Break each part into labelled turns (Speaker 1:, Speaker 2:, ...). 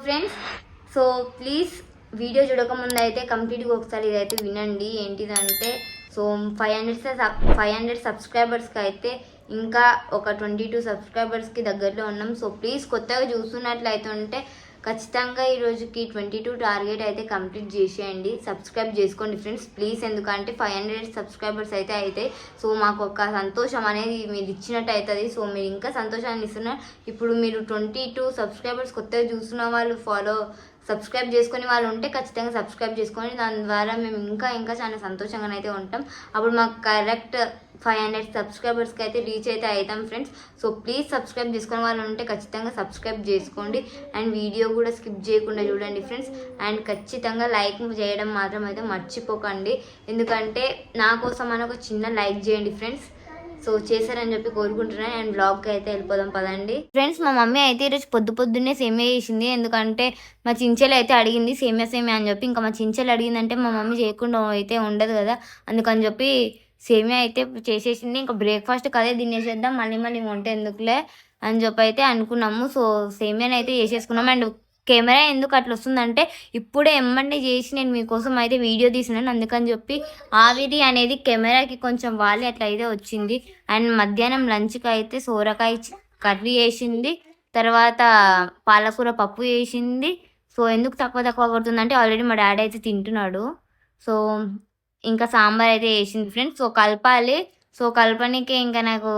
Speaker 1: Friends, so please video చూడకముందు అయితే కంప్లీట్గా ఒకసారి ఇదైతే వినండి. ఏంటిదంటే సో 500 సబ్స్క్రైబర్స్కి అయితే ఇంకా ఒక 22 సబ్స్క్రైబర్స్కి దగ్గరలో ఉన్నాం. సో ప్లీజ్ కొత్తగా చూస్తున్నట్లయితే ఉంటే ఖచ్చితంగా ఈరోజుకి 22 టార్గెట్ అయితే కంప్లీట్ చేసేయండి. సబ్స్క్రైబ్ చేసుకోండి ఫ్రెండ్స్ ప్లీజ్. ఎందుకంటే 500 సబ్స్క్రైబర్స్ అయితే అవుతాయి. సో మాకు ఒక సంతోషం అనేది మీరు ఇచ్చినట్టు అవుతుంది. సో మీరు ఇంకా సంతోషాన్ని ఇస్తున్నారు. ఇప్పుడు మీరు 22 సబ్స్క్రైబర్స్ కొత్తగా చూస్తున్న వాళ్ళు సబ్స్క్రైబ్ చేసుకునే వాళ్ళు ఉంటే ఖచ్చితంగా సబ్స్క్రైబ్ చేసుకోండి. దాని ద్వారా మేము ఇంకా చాలా సంతోషంగా అయితే ఉంటాం. అప్పుడు మాకు కరెక్ట్ 500 సబ్స్క్రైబర్స్కి అయితే రీచ్ అయితే అవుతాం ఫ్రెండ్స్. సో ప్లీజ్ సబ్స్క్రైబ్ చేసుకునే వాళ్ళు ఉంటే ఖచ్చితంగా సబ్స్క్రైబ్ చేసుకోండి. అండ్ వీడియో కూడా స్కిప్ చేయకుండా చూడండి ఫ్రెండ్స్. అండ్ ఖచ్చితంగా లైక్ చేయడం మాత్రం అయితే మర్చిపోకండి. ఎందుకంటే నా కోసం అని ఒక చిన్న లైక్ చేయండి ఫ్రెండ్స్. సో చేశారని చెప్పి కోరుకుంటున్నాను. అండ్ బ్లాగ్కి అయితే వెళ్ళిపోదాం పదండి ఫ్రెండ్స్. మా మమ్మీ అయితే ఈరోజు పొద్దున్నే సేమియా చేసింది. ఎందుకంటే మా చించెలు అయితే అడిగింది సేమియా అని చెప్పి. ఇంకా మా చించెలు అడిగిందంటే మా మమ్మీ చేయకుండా అయితే ఉండదు కదా, అందుకని చెప్పి సేమియా అయితే చేసేసింది. ఇంకా బ్రేక్ఫాస్ట్కి అదే తినేసేద్దాం, మళ్ళీ వంట ఎందుకులే అని చెప్పి అయితే అనుకున్నాము. సో సేమియాని అయితే చేసేసుకున్నాం. అండ్ కెమెరా ఎందుకు అట్లా వస్తుందంటే ఇప్పుడే ఎమ్మండి చేసి నేను మీకోసం అయితే వీడియో తీసినాను, అందుకని చెప్పి ఆవిరి అనేది కెమెరాకి కొంచెం వాలి అట్లా అయితే వచ్చింది. అండ్ మధ్యాహ్నం లంచ్కి అయితే సోరకాయ కర్రీ వేసింది, తర్వాత పాలకూర పప్పు వేసింది. సో ఎందుకు తక్కువ పడుతుందంటే ఆల్రెడీ మా డాడీ అయితే తింటున్నాడు. సో ఇంకా సాంబార్ అయితే వేసింది ఫ్రెండ్స్. సో కలపాలి. సో కలపనికే ఇంకా నాకు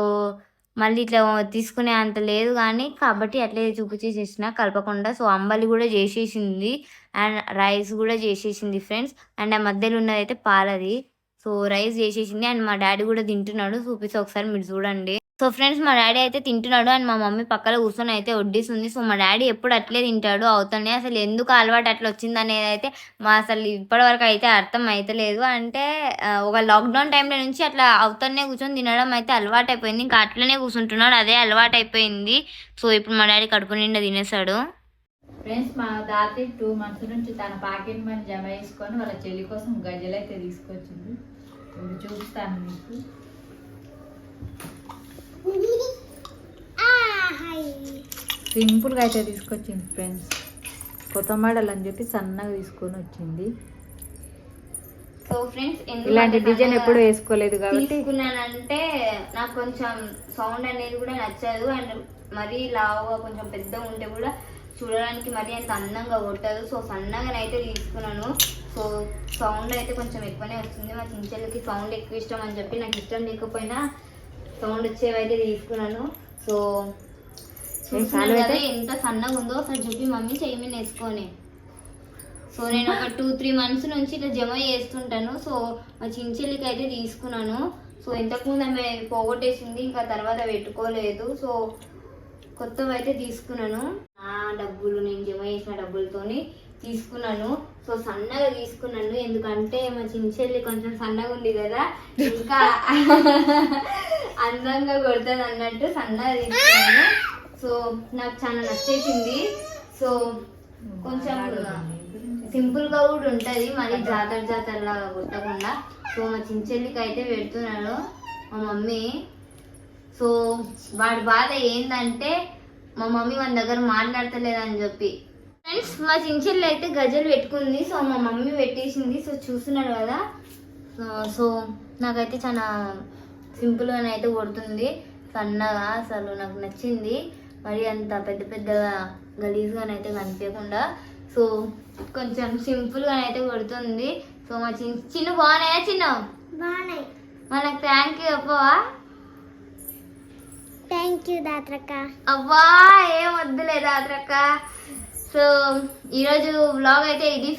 Speaker 1: మళ్ళీ ఇట్లా తీసుకునే అంత లేదు కానీ కాబట్టి అట్లే చూపించేసేసిన కలపకుండా. సో అంబలి కూడా చేసేసింది అండ్ రైస్ కూడా చేసేసింది ఫ్రెండ్స్. అండ్ ఆ మధ్యలో ఉన్నదైతే పాలది. సో రైస్ చేసేసింది. అండ్ మా డాడీ కూడా తింటున్నాడు, చూపిస్తే ఒకసారి మీరు చూడండి. సో ఫ్రెండ్స్ మా డాడీ అయితే తింటున్నాడు అండ్ మా మమ్మీ పక్కన కూర్చొని అయితే వడ్డిస్తుంది. సో మా డాడీ ఎప్పుడు అట్లే తింటాడు అవుతానే, అసలు ఎందుకు అలవాటు అట్లా వచ్చింది అనేది అయితే అసలు ఇప్పటివరకు అయితే అర్థం అవుతలేదు. అంటే ఒక లాక్డౌన్ టైంలో నుంచి అట్లా అవుతానే కూర్చొని తినడం అయితే అలవాటు అయిపోయింది. ఇంకా అట్లనే కూర్చుంటున్నాడు, అదే అలవాటు అయిపోయింది. సో ఇప్పుడు మా డాడీ కడుపు నిండా తినేసాడు.
Speaker 2: ఫ్రెండ్స్ మా దాతి 2 months నుంచి తన పాకెట్ మనీ జమ చేసుకొని వాళ్ళ చెల్లి కోసం గజ్జలు అయితే తీసుకొచ్చింది. ఇప్పుడు చూపిస్తాను మీకు. సింపుల్గా అయితే తీసుకొచ్చింది ఫ్రెండ్స్. కొత్త మోడల్ అని చెప్పి సన్నగా తీసుకొని వచ్చింది.
Speaker 1: సో ఫ్రెండ్స్
Speaker 2: ఇలాంటి డిజైన్ ఎప్పుడు వేసుకోలేదు కాబట్టి
Speaker 1: తీసుకున్నానంటే నాకు కొంచెం సౌండ్ అనేది కూడా నచ్చదు. అండ్ మరీ లావుగా కొంచెం పెద్దగా ఉంటే కూడా చూడడానికి మరీ అంత అందంగా కొట్టదు. సో సన్నగానైతే తీసుకున్నాను. సో సౌండ్ అయితే కొంచెం ఎక్కువనే వస్తుంది. మా చించెలకి సౌండ్ ఎక్కువ ఇష్టం అని చెప్పి నాకు ఇష్టం లేకపోయినా సౌండ్ వచ్చేవైతే తీసుకున్నాను. సో చూస్తున్నాను కదా ఎంత సన్నగా ఉందో, ఒకసారి చూపి మమ్మీ చెయ్యి మీద వేసుకొని. సో నేను ఒక 2-3 months నుంచి ఇట్లా జమ చేస్తుంటాను. సో మా చించెల్లికి అయితే తీసుకున్నాను. సో ఇంతకుముందు ఆమె పోగొట్టేసింది, ఇంకా తర్వాత పెట్టుకోలేదు. సో కొత్తవి అయితే తీసుకున్నాను. ఆ డబ్బులు నేను జమ చేసిన డబ్బులతోని తీసుకున్నాను. సో సన్నగా తీసుకున్నాను ఎందుకంటే మా చించెల్లి కొంచెం సన్నగా ఉంది కదా, ఇంకా అందంగా కొడుతుంది అన్నట్టు సన్నగా తీసుకున్నాను. సో నాకు చాలా నచ్చేసింది. సో కొంచెం సింపుల్గా కూడా ఉంటుంది, మరి జాతరలాగా కొట్టకుండా. సో మా చించెల్లికి అయితే పెడుతున్నాను మా మమ్మీ. సో వాడి బాధ ఏంటంటే మా మమ్మీ మన దగ్గర మాట్లాడతలేదని చెప్పి. ఫ్రెండ్స్ మా చించెల్లి అయితే గజలు పెట్టుకుంది. సో మా మమ్మీ పెట్టేసింది. సో చూస్తున్నారు కదా. సో నాకైతే చాలా సింపుల్గానే అయితే కొడుతుంది, సన్నగా. అసలు నాకు నచ్చింది, మరి అంత పెద్దగా గలీజ్గానైతే కనిపించకుండా. సో కొంచెం సింపుల్గానైతే కొడుతుంది. సో మా చిన్న బాగున్నాయా? చిన్న బాగున్నాయి. మనకు థ్యాంక్ యూ చెప్పవా?
Speaker 3: థ్యాంక్ యూ దాత్రక్క.
Speaker 1: అవ్వా ఏం వద్దులే దాత్రక్క. సో ఈరోజు వ్లాగ్ అయితే ఇది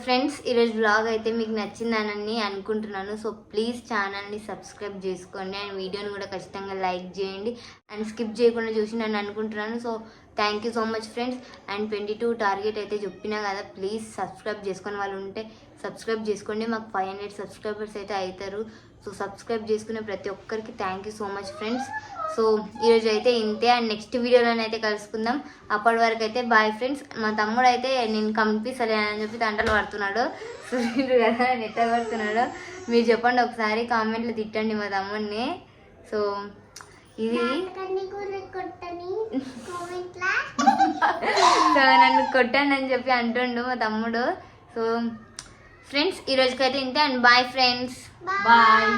Speaker 1: ఫ్రెండ్స్ ఈరోజు వ్లాగ్ అయితే మీకు నచ్చిందని అనుకుంటున్నాను. సో ప్లీజ్ ఛానల్ని సబ్స్క్రైబ్ చేసుకోండి అండ్ వీడియోని కూడా ఖచ్చితంగా లైక్ చేయండి అండ్ స్కిప్ చేయకుండా చూసి అనుకుంటున్నాను. So thank you so much friends. And 22 target అయితే చెప్పినా కదా, ప్లీజ్ సబ్స్క్రైబ్ చేసుకునే వాళ్ళు ఉంటే సబ్స్క్రైబ్ చేసుకోండి. మాకు 500 సబ్స్క్రైబర్స్ అయితే అవుతారు. సో సబ్స్క్రైబ్ చేసుకునే ప్రతి ఒక్కరికి thank you so much friends. So ఈరోజు అయితే ఇంతే అండ్ నెక్స్ట్ వీడియోలోనైతే కలుసుకుందాం. అప్పటి వరకు అయితే బాయ్ ఫ్రెండ్స్. మా తమ్ముడు అయితే నేను కనిపిస్తలే అని చెప్పి తంటలు పడుతున్నాడు. చూసిండ్రు కదా నెట్ట పడుతున్నాడు. మీరు చెప్పండి ఒకసారి కామెంట్లో తిట్టండి మా తమ్ముడిని. సో ఇది సో నన్ను కొట్టాను అని చెప్పి అంటుండు మా తమ్ముడు. సో ఫ్రెండ్స్ ఈ రోజుకైతే ఇంతే అండ్ బాయ్ ఫ్రెండ్స్.
Speaker 2: బాయ్.